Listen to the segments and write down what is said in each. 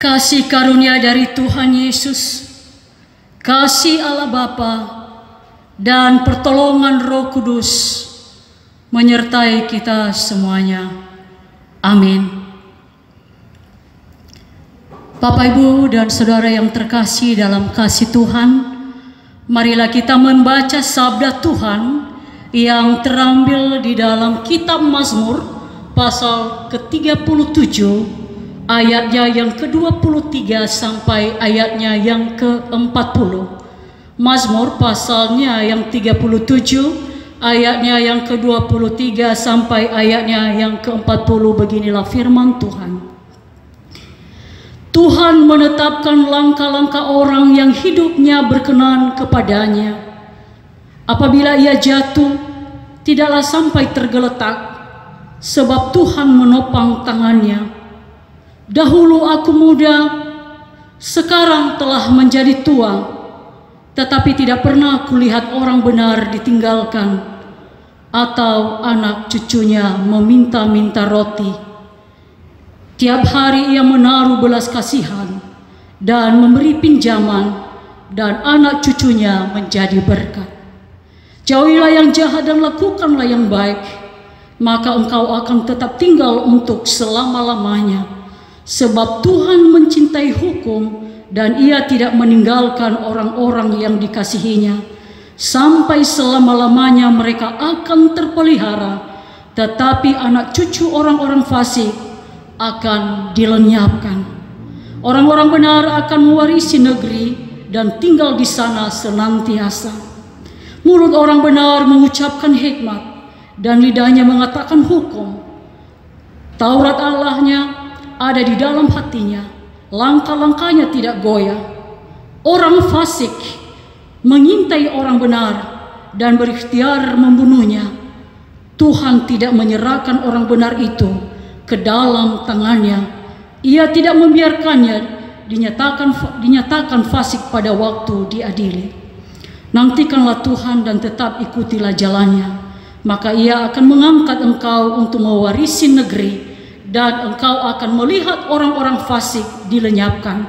Kasih karunia dari Tuhan Yesus, kasih Allah Bapa, dan pertolongan Roh Kudus menyertai kita semuanya. Amin. Bapak, Ibu, dan Saudara yang terkasih dalam kasih Tuhan, marilah kita membaca sabda Tuhan yang terambil di dalam kitab Mazmur pasal ke-37, ayatnya yang ke-23 sampai ayatnya yang ke-40. Mazmur pasalnya yang 37, ayatnya yang ke-23 sampai ayatnya yang ke-40. Beginilah firman Tuhan. Tuhan menetapkan langkah-langkah orang yang hidupnya berkenan kepadanya. Apabila ia jatuh, tidaklah sampai tergeletak, sebab Tuhan menopang tangannya. Dahulu aku muda, sekarang telah menjadi tua, tetapi tidak pernah kulihat orang benar ditinggalkan, atau anak cucunya meminta-minta roti. Tiap hari ia menaruh belas kasihan dan memberi pinjaman, dan anak cucunya menjadi berkat. Jauhilah yang jahat dan lakukanlah yang baik, maka engkau akan tetap tinggal untuk selama-lamanya. Sebab Tuhan mencintai hukum, dan ia tidak meninggalkan orang-orang yang dikasihinya. Sampai selama-lamanya mereka akan terpelihara, tetapi anak cucu orang-orang fasik akan dilenyapkan. Orang-orang benar akan mewarisi negeri dan tinggal di sana senantiasa. Mulut orang benar mengucapkan hikmat, dan lidahnya mengatakan hukum. Taurat Allahnya ada di dalam hatinya, langkah-langkahnya tidak goyah. Orang fasik mengintai orang benar dan berikhtiar membunuhnya. Tuhan tidak menyerahkan orang benar itu ke dalam tangannya. Ia tidak membiarkannya dinyatakan fasik pada waktu diadili. Nantikanlah Tuhan dan tetap ikutilah jalannya, maka ia akan mengangkat engkau untuk mewarisi negeri, dan engkau akan melihat orang-orang fasik dilenyapkan.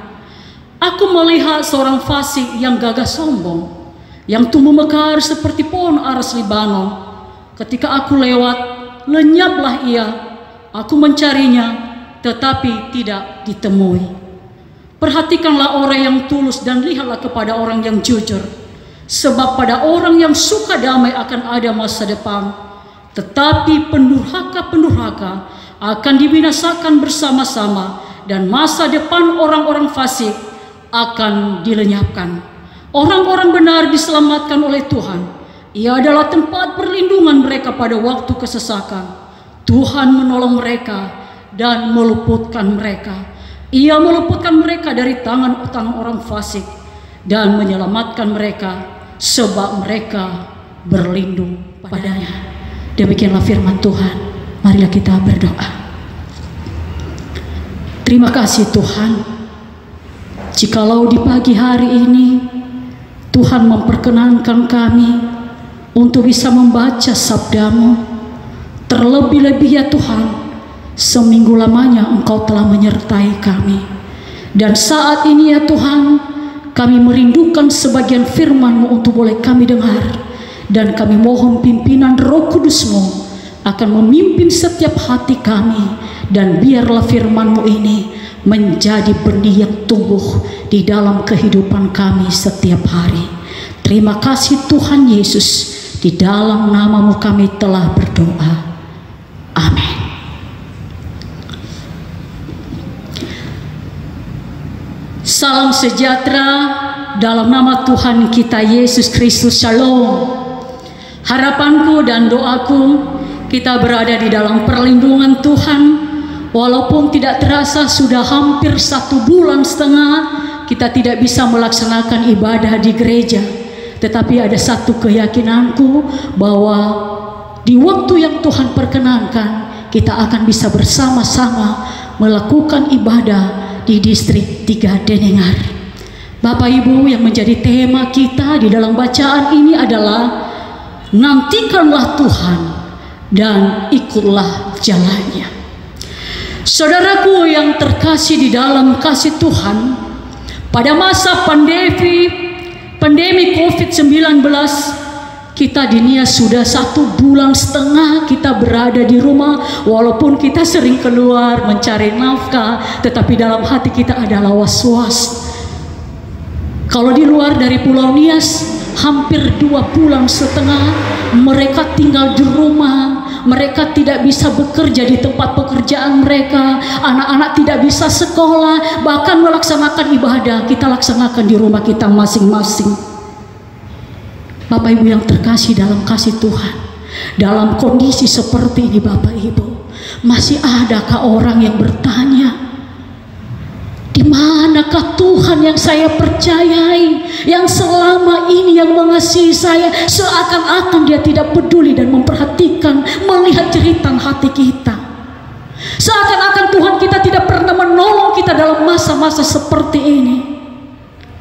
Aku melihat seorang fasik yang gagah sombong, yang tumbuh mekar seperti pohon aras Libanon. Ketika aku lewat, lenyaplah ia. Aku mencarinya, tetapi tidak ditemui. Perhatikanlah orang yang tulus dan lihatlah kepada orang yang jujur. Sebab pada orang yang suka damai akan ada masa depan, tetapi pendurhaka-pendurhaka akan dibinasakan bersama-sama, dan masa depan orang-orang fasik akan dilenyapkan. Orang-orang benar diselamatkan oleh Tuhan. Ia adalah tempat perlindungan mereka pada waktu kesesakan. Tuhan menolong mereka dan meluputkan mereka. Ia meluputkan mereka dari tangan orang fasik dan menyelamatkan mereka, sebab mereka berlindung padanya. Demikianlah firman Tuhan. Marilah kita berdoa. Terima kasih Tuhan, jikalau di pagi hari ini Tuhan memperkenankan kami untuk bisa membaca sabda-Mu. Terlebih-lebih ya Tuhan, seminggu lamanya Engkau telah menyertai kami. Dan saat ini ya Tuhan, kami merindukan sebagian firman-Mu untuk boleh kami dengar. Dan kami mohon pimpinan Roh Kudus-Mu akan memimpin setiap hati kami, dan biarlah firman-Mu ini menjadi benih yang tumbuh di dalam kehidupan kami setiap hari. Terima kasih Tuhan Yesus, di dalam nama-Mu kami telah berdoa. Amin. Salam sejahtera dalam nama Tuhan kita Yesus Kristus. Shalom. Harapanku dan doaku, kita berada di dalam perlindungan Tuhan. Walaupun tidak terasa sudah hampir 1,5 bulan kita tidak bisa melaksanakan ibadah di gereja, tetapi ada satu keyakinanku bahwa di waktu yang Tuhan perkenankan, kita akan bisa bersama-sama melakukan ibadah di distrik 3 Denengar. Bapak Ibu, yang menjadi tema kita di dalam bacaan ini adalah nantikanlah Tuhan dan ikutlah jalannya. Saudaraku yang terkasih di dalam kasih Tuhan, pada masa pandemi COVID-19, kita di Nias sudah 1,5 bulan kita berada di rumah. Walaupun kita sering keluar mencari nafkah, tetapi dalam hati kita adalah was-was. Kalau di luar dari Pulau Nias, hampir 2,5 bulan mereka tinggal di rumah. Mereka tidak bisa bekerja di tempat pekerjaan mereka. Anak-anak tidak bisa sekolah. Bahkan melaksanakan ibadah, kita laksanakan di rumah kita masing-masing. Bapak Ibu yang terkasih dalam kasih Tuhan, dalam kondisi seperti ini Bapak Ibu, masih adakah orang yang bertanya, di manakah Tuhan yang saya percayai, yang selama ini yang mengasihi saya? Seakan-akan Dia tidak peduli dan memperhatikan, melihat jeritan hati kita. Seakan-akan Tuhan kita tidak pernah menolong kita dalam masa-masa seperti ini.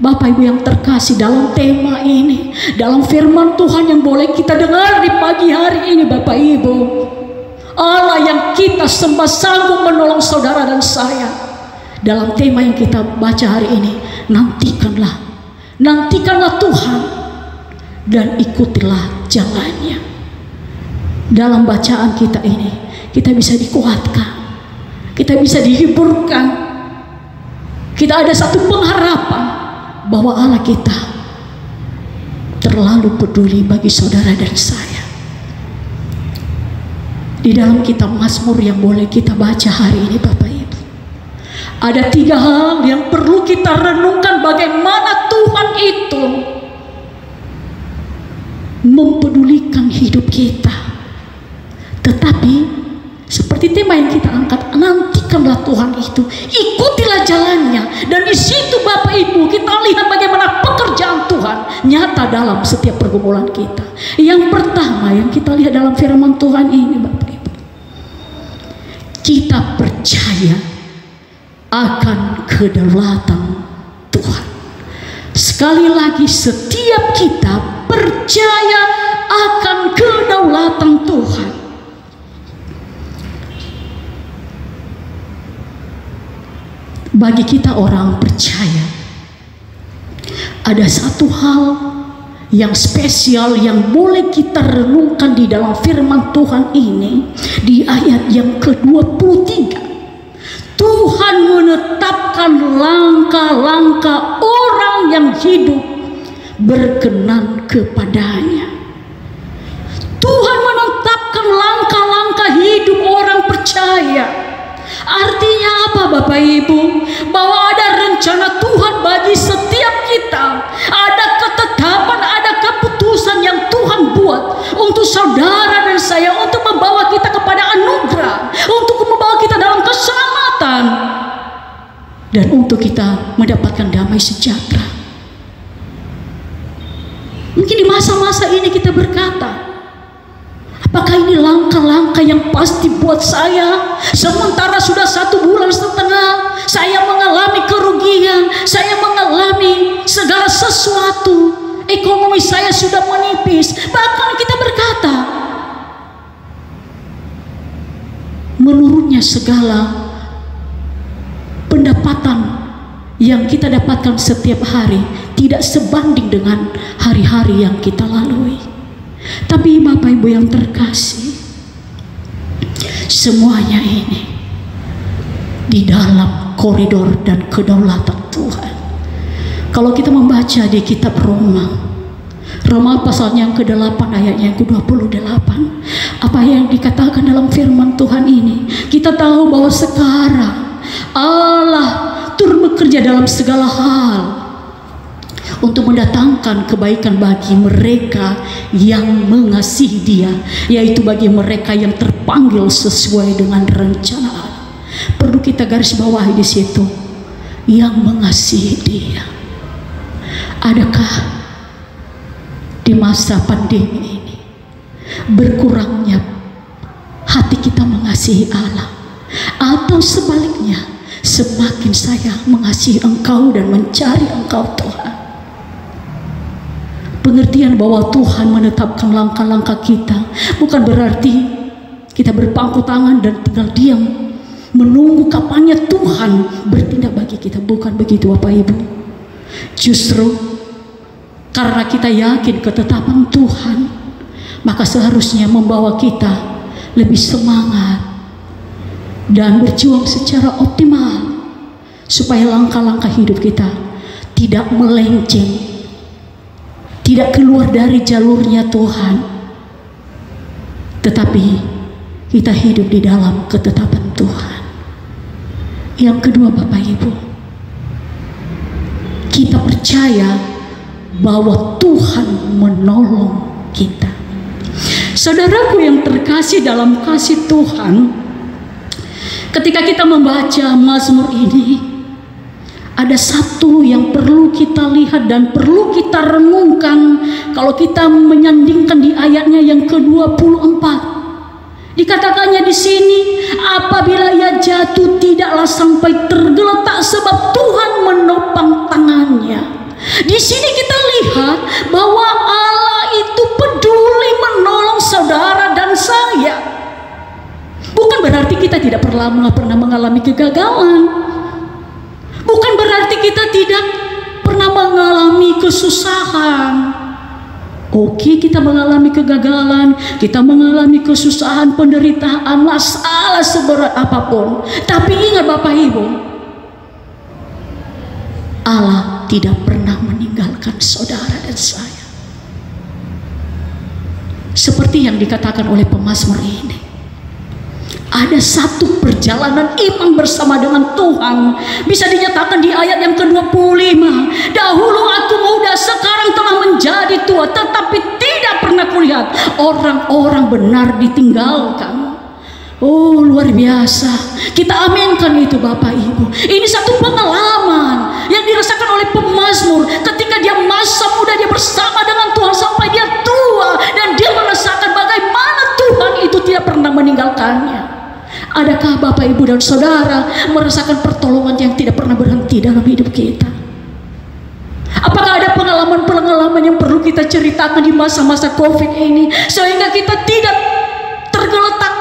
Bapak Ibu yang terkasih, dalam tema ini, dalam firman Tuhan yang boleh kita dengar di pagi hari ini Bapak Ibu, Allah yang kita sembah sanggup menolong saudara dan saya. Dalam tema yang kita baca hari ini, nantikanlah Tuhan dan ikutilah jalannya. Dalam bacaan kita ini, kita bisa dikuatkan, kita bisa dihiburkan, kita ada satu pengharapan bahwa Allah kita terlalu peduli bagi saudara dan saya. Di dalam kitab Mazmur yang boleh kita baca hari ini Bapak Ibu, ada 3 hal yang perlu kita renungkan, bagaimana Tuhan itu mempedulikan hidup kita. Tetapi seperti tema yang kita angkat, nantikanlah Tuhan itu, ikutilah jalannya. Dan di situ Bapak Ibu kita lihat bagaimana pekerjaan Tuhan nyata dalam setiap pergumulan kita. Yang pertama yang kita lihat dalam firman Tuhan ini Bapak Ibu, kita percaya akan kedaulatan Tuhan. Sekali lagi, setiap kita percaya akan kedaulatan Tuhan. Bagi kita orang percaya, ada satu hal yang spesial yang boleh kita renungkan di dalam firman Tuhan ini. Di ayat yang ke-23, Tuhan menetapkan langkah-langkah orang yang hidup berkenan kepadanya. Tuhan menetapkan langkah-langkah hidup orang percaya. Artinya apa Bapak Ibu? Bahwa ada rencana Tuhan bagi setiap kita. Ada ketetapan, ada keputusan yang Tuhan buat untuk saudara dan saya, untuk membawa kita kepada anugerah, untuk membawa kita dalam keselamatan, dan untuk kita mendapatkan damai sejahtera. Mungkin di masa-masa ini kita berkata, apakah ini langkah-langkah yang pasti buat saya? Sementara sudah 1,5 bulan saya mengalami kerugian, saya mengalami segala sesuatu, ekonomi saya sudah menipis. Bahkan kita berkata, menurutnya segala pendapatan yang kita dapatkan setiap hari tidak sebanding dengan hari-hari yang kita lalui. Tapi Bapak Ibu yang terkasih, semuanya ini di dalam koridor dan kedaulatan Tuhan. Kalau kita membaca di kitab Roma pasalnya yang ke-8 ayatnya yang ke-28, apa yang dikatakan dalam firman Tuhan ini, kita tahu bahwa sekarang Allah turut bekerja dalam segala hal untuk mendatangkan kebaikan bagi mereka yang mengasihi Dia, yaitu bagi mereka yang terpanggil sesuai dengan rencana Allah. Perlu kita garis bawahi di situ, yang mengasihi Dia. Adakah di masa pandemi ini berkurangnya hati kita mengasihi Allah, atau sebaliknya semakin saya mengasihi Engkau dan mencari Engkau Tuhan? Pengertian bahwa Tuhan menetapkan langkah-langkah kita bukan berarti kita berpangku tangan dan tinggal diam menunggu kapannya Tuhan bertindak bagi kita. Bukan begitu Bapak Ibu. Justru karena kita yakin ketetapan Tuhan, maka seharusnya membawa kita lebih semangat dan berjuang secara optimal supaya langkah-langkah hidup kita tidak melenceng, tidak keluar dari jalurnya Tuhan, tetapi kita hidup di dalam ketetapan Tuhan. Yang kedua Bapak Ibu, kita percaya bahwa Tuhan menolong kita. Saudaraku yang terkasih dalam kasih Tuhan, ketika kita membaca Mazmur ini, ada satu yang perlu kita lihat dan perlu kita renungkan. Kalau kita menyandingkan di ayatnya yang ke-24, dikatakannya di sini, apabila ia jatuh tidaklah sampai tergeletak sebab Tuhan menopang tangannya. Di sini kita lihat bahwa Allah itu peduli menolong saudara dan saya. Bukan berarti kita tidak pernah mengalami kegagalan. Bukan berarti kita tidak pernah mengalami kesusahan. Oke, kita mengalami kegagalan, kita mengalami kesusahan, penderitaan, masalah seberat apapun. Tapi ingat Bapak Ibu, Allah tidak pernah meninggalkan saudara dan saya. Seperti yang dikatakan oleh pemazmur ini, ada satu perjalanan iman bersama dengan Tuhan. Bisa dinyatakan di ayat yang ke-25. Dahulu aku muda, sekarang telah menjadi tua, tetapi tidak pernah kulihat orang-orang benar ditinggalkan. Oh, luar biasa. Kita aminkan itu Bapak Ibu. Ini satu pengalaman yang dirasakan oleh pemazmur. Ketika dia masa muda, dia bersama dengan Tuhan sampai dia tua, dan dia merasakan bagaimana Tuhan itu tidak pernah meninggalkannya. Adakah Bapak Ibu dan Saudara merasakan pertolongan yang tidak pernah berhenti dalam hidup kita? Apakah ada pengalaman-pengalaman yang perlu kita ceritakan di masa-masa COVID ini, sehingga kita tidak tergeletak,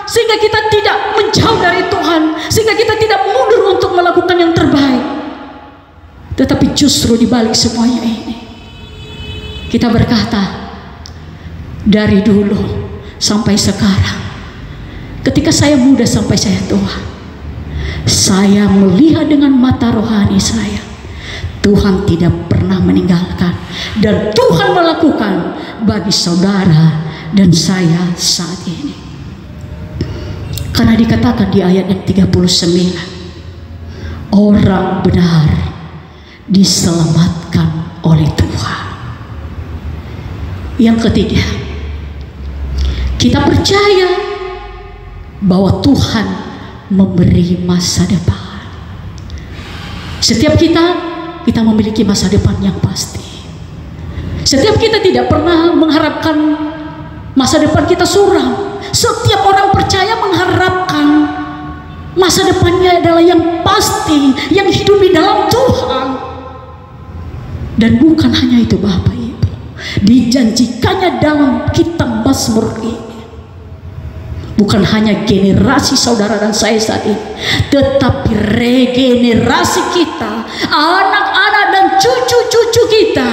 sehingga kita tidak menjauh dari Tuhan, sehingga kita tidak mundur untuk melakukan yang terbaik? Tetapi justru di balik semuanya ini, kita berkata, dari dulu sampai sekarang, ketika saya muda sampai saya tua, saya melihat dengan mata rohani saya, Tuhan tidak pernah meninggalkan, dan Tuhan melakukan bagi saudara dan saya saat ini. Karena dikatakan di ayat yang 39, orang benar diselamatkan oleh Tuhan. Yang ketiga, kita percaya bahwa Tuhan memberi masa depan. Setiap kita memiliki masa depan yang pasti. Setiap kita tidak pernah mengharapkan masa depan kita suram. Setiap orang percaya mengharapkan masa depannya adalah yang pasti, yang hidup di dalam Tuhan. Dan bukan hanya itu Bapak Ibu, dijanjikannya dalam kitab Mazmur ini, bukan hanya generasi saudara dan saya saat ini, tetapi regenerasi kita, anak-anak dan cucu-cucu kita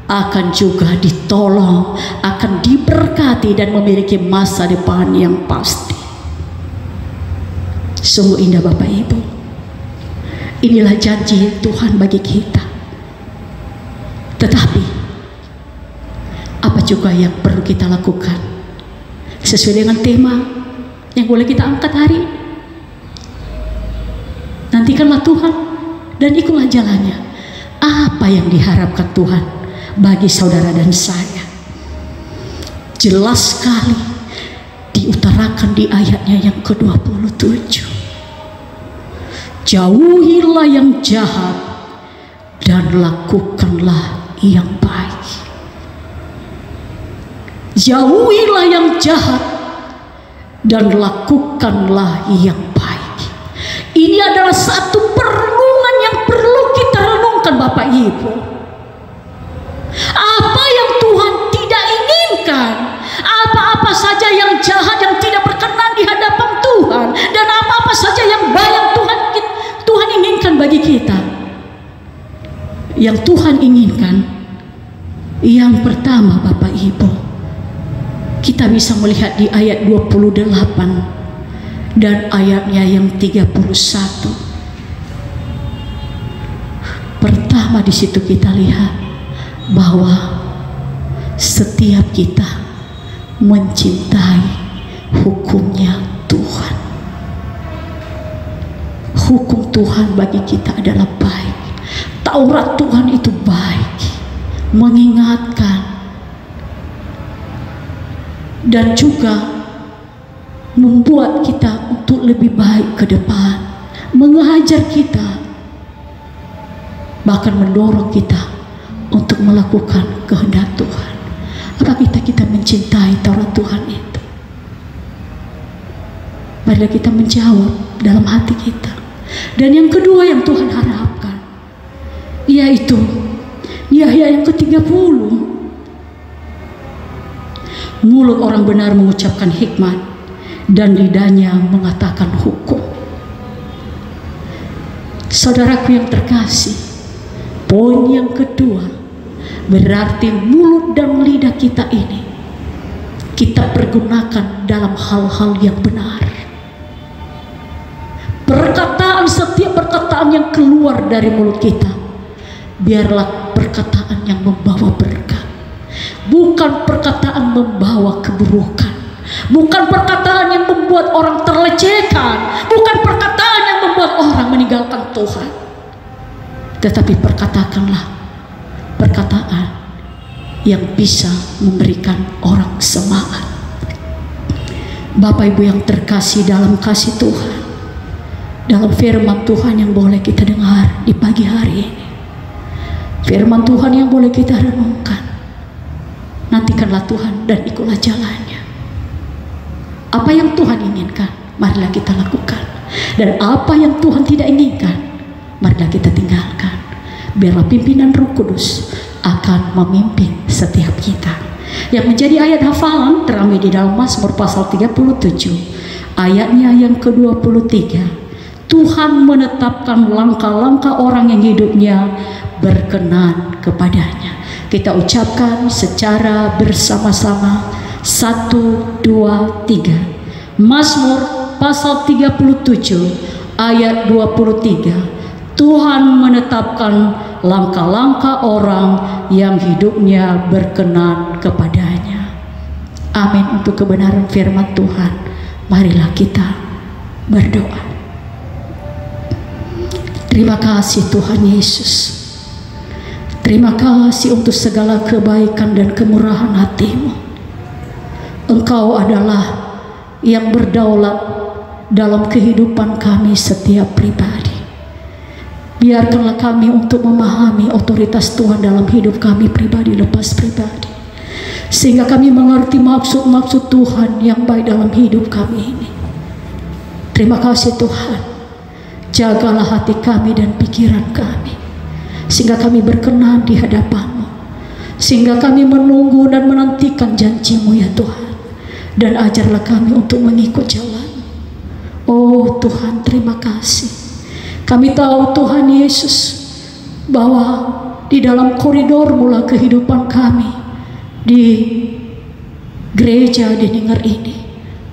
akan juga ditolong, akan diberkati dan memiliki masa depan yang pasti. Sungguh indah Bapak Ibu. Inilah janji Tuhan bagi kita. Tetapi apa juga yang perlu kita lakukan sesuai dengan tema yang boleh kita angkat hari ini? Nantikanlah Tuhan dan ikutlah jalannya. Apa yang diharapkan Tuhan bagi saudara dan saya? Jelas sekali diutarakan di ayatnya yang ke-27. Jauhilah yang jahat dan lakukanlah yang baik. Jauhilah yang jahat dan lakukanlah yang baik. Ini adalah satu perenungan yang perlu kita renungkan Bapak Ibu. Apa yang Tuhan tidak inginkan, apa-apa saja yang jahat yang tidak berkenan di hadapan Tuhan, dan apa-apa bagi kita yang Tuhan inginkan, yang pertama Bapak Ibu, kita bisa melihat di ayat 28 dan ayatnya yang 31. Pertama di situ kita lihat bahwa setiap kita mencintai hukumnya Tuhan. Hukum Tuhan bagi kita adalah baik. Taurat Tuhan itu baik, mengingatkan dan juga membuat kita untuk lebih baik ke depan, mengajar kita, bahkan mendorong kita untuk melakukan kehendak Tuhan. Apakah kita mencintai Taurat Tuhan itu? Marilah kita menjawab dalam hati kita. Dan yang kedua yang Tuhan harapkan, yaitu di ayat yang ke-30, mulut orang benar mengucapkan hikmat dan lidahnya mengatakan hukum. Saudaraku yang terkasih, poin yang kedua, berarti mulut dan lidah kita ini kita pergunakan dalam hal-hal yang benar. Perkataan, setiap perkataan yang keluar dari mulut kita, biarlah perkataan yang membawa berkat, bukan perkataan membawa keburukan, bukan perkataan yang membuat orang terlecehkan, bukan perkataan yang membuat orang meninggalkan Tuhan, tetapi perkatakanlah perkataan yang bisa memberikan orang semangat. Bapak Ibu yang terkasih dalam kasih Tuhan, dalam firman Tuhan yang boleh kita dengar di pagi hari ini, firman Tuhan yang boleh kita renungkan, nantikanlah Tuhan dan ikutlah jalannya. Apa yang Tuhan inginkan, marilah kita lakukan. Dan apa yang Tuhan tidak inginkan, marilah kita tinggalkan. Biarlah pimpinan Roh Kudus akan memimpin setiap kita. Yang menjadi ayat hafalan terambil di dalam Mazmur pasal 37 ayatnya yang ke-23. Tuhan menetapkan langkah-langkah orang yang hidupnya berkenan kepadanya. Kita ucapkan secara bersama-sama, 1, 2, 3. Mazmur pasal 37 ayat 23. Tuhan menetapkan langkah-langkah orang yang hidupnya berkenan kepadanya. Amin. Untuk kebenaran firman Tuhan, marilah kita berdoa. Terima kasih Tuhan Yesus. Terima kasih untuk segala kebaikan dan kemurahan hati-Mu. Engkau adalah yang berdaulat dalam kehidupan kami setiap pribadi. Biarkanlah kami untuk memahami otoritas Tuhan dalam hidup kami pribadi lepas pribadi, sehingga kami mengerti maksud-maksud Tuhan yang baik dalam hidup kami ini. Terima kasih Tuhan. Jagalah hati kami dan pikiran kami, sehingga kami berkenan di hadapan-Mu, sehingga kami menunggu dan menantikan janji-Mu ya Tuhan. Dan ajarlah kami untuk mengikut jalan. Oh Tuhan, terima kasih. Kami tahu Tuhan Yesus, bahwa di dalam koridor mula kehidupan kami di gereja di Ningrat ini,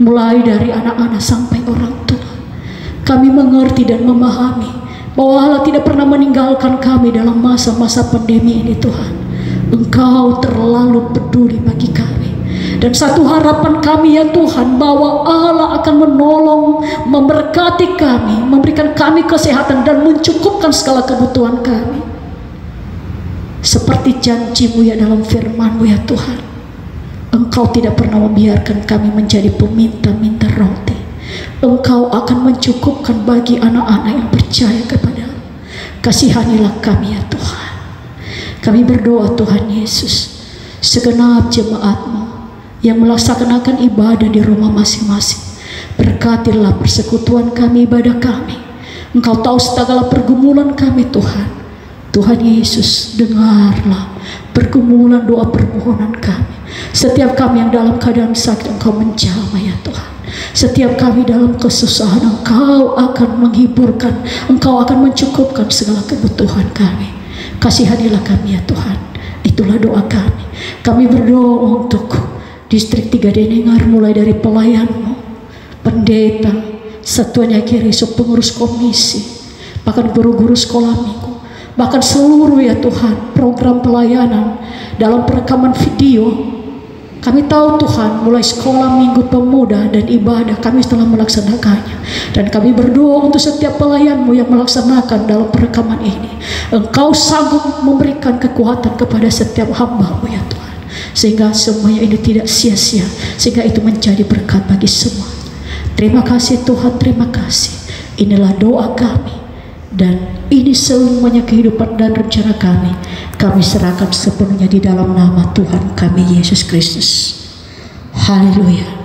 mulai dari anak-anak sampai orang tua, kami mengerti dan memahami bahwa Allah tidak pernah meninggalkan kami dalam masa-masa pandemi ini Tuhan. Engkau terlalu peduli bagi kami. Dan satu harapan kami ya Tuhan, bahwa Allah akan menolong, memberkati kami, memberikan kami kesehatan dan mencukupkan segala kebutuhan kami. Seperti janji-Mu ya dalam firman-Mu ya Tuhan. Engkau tidak pernah membiarkan kami menjadi peminta-minta roti. Engkau akan mencukupkan bagi anak-anak yang percaya kepada-Mu. Kasihanilah kami ya Tuhan. Kami berdoa Tuhan Yesus, segenap jemaat-Mu yang melaksanakan ibadah di rumah masing-masing, berkatilah persekutuan kami, ibadah kami. Engkau tahu segala pergumulan kami Tuhan. Tuhan Yesus, dengarlah pergumulan doa permohonan kami. Setiap kami yang dalam keadaan sakit, Engkau menjamah ya Tuhan. Setiap kami dalam kesusahan, Engkau akan menghiburkan, Engkau akan mencukupkan segala kebutuhan kami. Kasihanilah kami ya Tuhan. Itulah doa kami. Kami berdoa untuk distrik 3 Denengar, mulai dari pelayanmu, pendeta, satuan Yakirisuk, pengurus komisi, bahkan guru-guru sekolah minggu, bahkan seluruh ya Tuhan program pelayanan dalam perekaman video. Kami tahu Tuhan, mulai sekolah minggu pemuda dan ibadah kami telah melaksanakannya. Dan kami berdoa untuk setiap pelayanmu yang melaksanakan dalam perekaman ini. Engkau sanggup memberikan kekuatan kepada setiap hamba-Mu ya Tuhan, sehingga semuanya ini tidak sia-sia, sehingga itu menjadi berkat bagi semua. Terima kasih Tuhan, terima kasih. Inilah doa kami, dan ini semuanya kehidupan dan rencana kami. Kami serahkan sepenuhnya di dalam nama Tuhan kami Yesus Kristus. Haleluya.